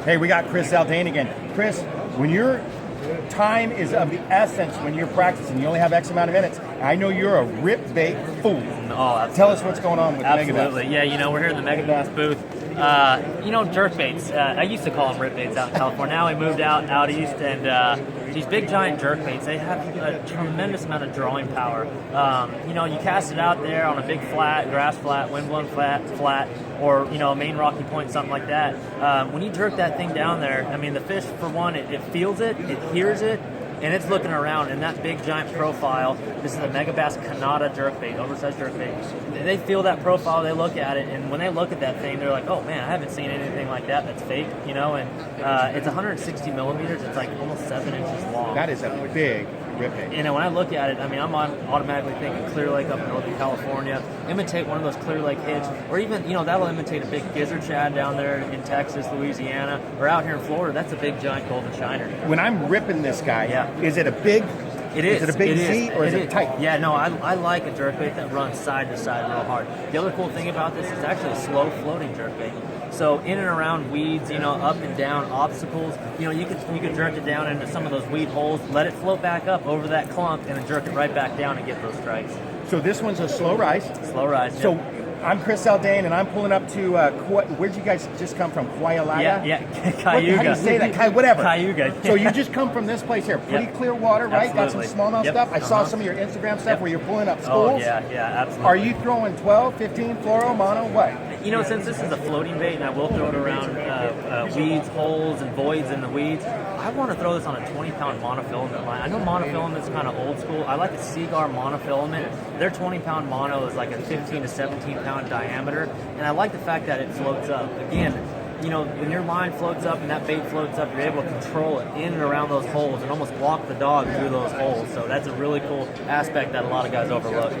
Hey, we got Chris Zaldain again. Chris, when your time is of the essence when you're practicing, you only have X amount of minutes. I know you're a rip bait fool. Oh, absolutely. Tell us what's going on with Absolutely. Megabass. Yeah, we're here in the Megabass booth. Jerk baits. I used to call them rip baits out in California. Now we moved out east, and these big giant jerk baits, they have a tremendous amount of drawing power. You cast it out there on a big flat, grass flat, windblown flat, or a main rocky point, something like that. When you jerk that thing down there, I mean, the fish, for one, it feels it, it hears it, and it's looking around, and that big giant profile, this is the Megabass Canada jerkbait, oversized jerkbait. They feel that profile, they look at it, and when they look at that thing, they're like, oh man, I haven't seen anything like that that's fake, and it's 160 millimeters, it's like almost 7 inches long. That is a big rip bait. When I look at it, I mean, I'm automatically thinking Clear Lake up in Northern California, imitate one of those Clear Lake hits, or even, that'll imitate a big gizzard shad down there in Texas, Louisiana, or out here in Florida. That's a big giant golden shiner. When I'm ripping this guy, Yeah. is it a big? It is. Is it a big Z or is it tight? Yeah, no, I like a jerkbait that runs side to side real hard. The other cool thing about this is it's actually a slow floating jerkbait. So in and around weeds, up and down obstacles, you could jerk it down into some of those weed holes, let it float back up over that clump, and then jerk it right back down and get those strikes. So this one's a slow rise. Slow rise. So yeah. I'm Chris Zaldain, and I'm pulling up to where'd you guys just come from? Kuayalaga? Yeah, Cayuga. How do you say that? Whatever. Cayuga. So you just come from this place here. Pretty clear water, right? Absolutely. Got some smallmouth Yep. stuff. I saw some of your Instagram stuff where you're pulling up Oh, schools. yeah, absolutely. Are you throwing 12, 15, fluoro, mono, what? Since this is a floating bait and I will throw it around weeds, holes, and voids in the weeds, I want to throw this on a 20-pound monofilament line. I know monofilament's kind of old school. I like a Seagar monofilament. Their 20-pound mono is like a 15 to 17-pound diameter, and I like the fact that it floats up. Again, when your line floats up and that bait floats up, you're able to control it in and around those holes and almost walk the dog through those holes. So that's a really cool aspect that a lot of guys overlook.